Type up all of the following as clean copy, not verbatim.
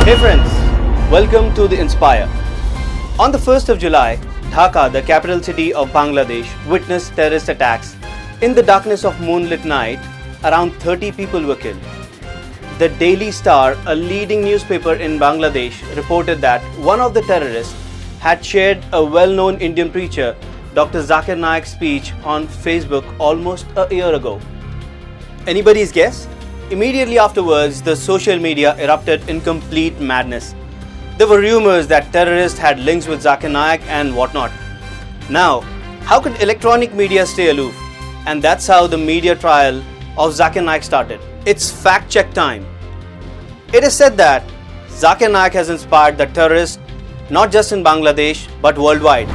Hey friends, welcome to The Inspire. On the 1st of July, Dhaka, the capital city of Bangladesh, witnessed terrorist attacks. In the darkness of moonlit night, around 30 people were killed. The Daily Star, a leading newspaper in Bangladesh, reported that one of the terrorists had shared a well-known Indian preacher, Dr. Zakir Naik's speech on Facebook almost a year ago. Anybody's guess? Immediately afterwards, the social media erupted in complete madness. There were rumors that terrorists had links with Zakir Naik and whatnot. Now, how could electronic media stay aloof? And that's how the media trial of Zakir Naik started. It's fact-check time. It is said that Zakir Naik has inspired the terrorists not just in Bangladesh but worldwide.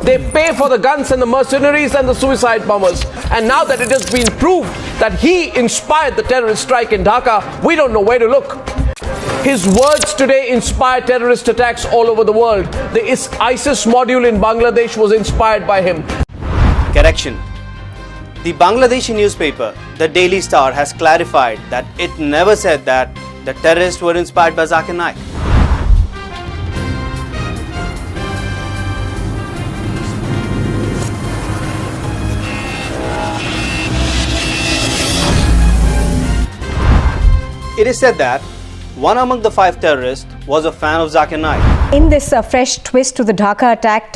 They pay for the guns and the mercenaries and the suicide bombers. And now that it has been proved that he inspired the terrorist strike in Dhaka, we don't know where to look. His words today inspire terrorist attacks all over the world. The ISIS module in Bangladesh was inspired by him. Correction. The Bangladeshi newspaper, the Daily Star, has clarified that it never said that the terrorists were inspired by Zakir Naik. It is said that one among the 5 terrorists was a fan of Zakir Naik. In this fresh twist to the Dhaka attack,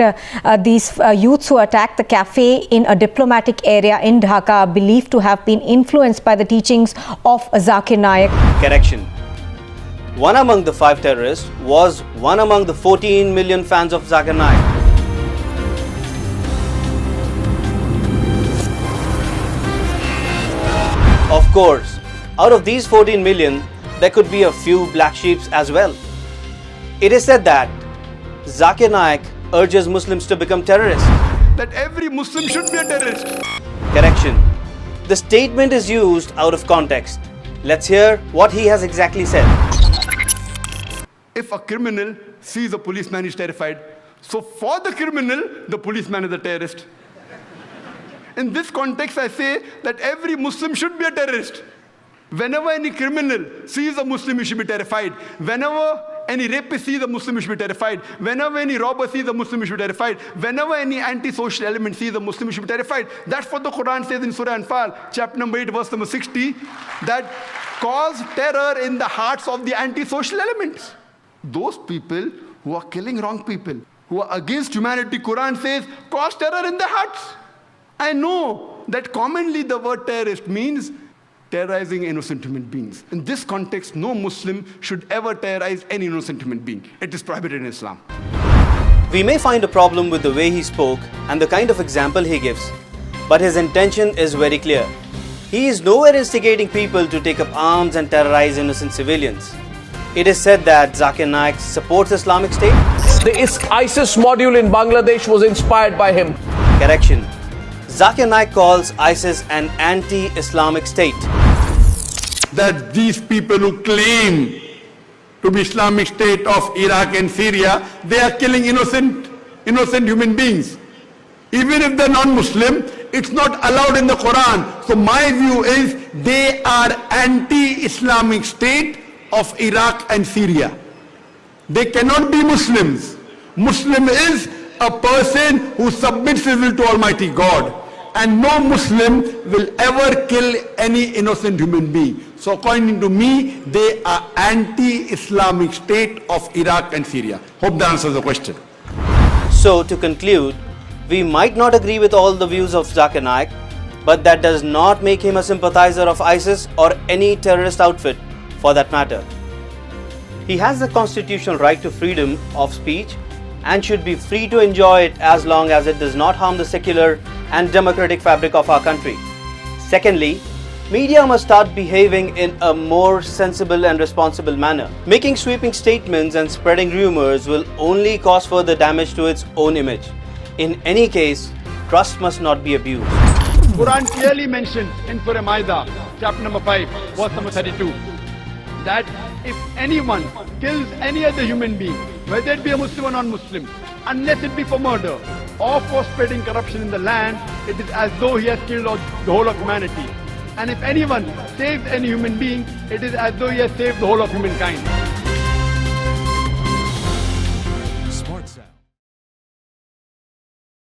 these youths who attacked the cafe in a diplomatic area in Dhaka are believed to have been influenced by the teachings of Zakir Naik. Correction. One among the 5 terrorists was one among the 14 million fans of Zakir Naik. Of course, out of these 14 million, there could be a few black sheep as well. It is said that Zakir Naik urges Muslims to become terrorists. That every Muslim should be a terrorist. Correction. The statement is used out of context. Let's hear what he has exactly said. If a criminal sees a policeman, he's terrified. So for the criminal, the policeman is a terrorist. In this context, I say that every Muslim should be a terrorist. Whenever any criminal sees a Muslim, he should be terrified. Whenever any rapist sees a Muslim, he should be terrified. Whenever any robber sees a Muslim, he should be terrified. Whenever any anti-social element sees a Muslim, he should be terrified. That's what the Quran says in Surah Anfal, chapter number 8, verse number 60, that cause terror in the hearts of the anti-social elements. Those people who are killing wrong people, who are against humanity, Quran says, cause terror in their hearts. I know that commonly the word terrorist means terrorizing innocent human beings. In this context, no Muslim should ever terrorize any innocent human being. It is prohibited in Islam. We may find a problem with the way he spoke and the kind of example he gives, but his intention is very clear. He is nowhere instigating people to take up arms and terrorize innocent civilians. It is said that Zakir Naik supports Islamic State. The ISIS module in Bangladesh was inspired by him. Correction. Zakir Naik calls ISIS an anti-Islamic state. That these people who claim to be Islamic State of Iraq and Syria, they are killing innocent human beings. Even if they're non-Muslim, it's not allowed in the Quran. So my view is they are anti-Islamic State of Iraq and Syria. They cannot be Muslims. Muslim is a person who submits his will to Almighty God. And no Muslim will ever kill any innocent human being. So according to me, they are anti-Islamic State of Iraq and Syria. Hope that answers the question. So to conclude, we might not agree with all the views of Zakir Naik, but that does not make him a sympathizer of ISIS or any terrorist outfit for that matter. He has the constitutional right to freedom of speech and should be free to enjoy it as long as it does not harm the secular and democratic fabric of our country. Secondly, media must start behaving in a more sensible and responsible manner. Making sweeping statements and spreading rumors will only cause further damage to its own image. In any case, trust must not be abused. Quran clearly mentions in Surah Maida, chapter number 5, verse number 32, that if anyone kills any other human being, whether it be a Muslim or non-Muslim, unless it be for murder or for spreading corruption in the land, it is as though he has killed the whole of humanity. And if anyone saves any human being, it is as though he has saved the whole of humankind.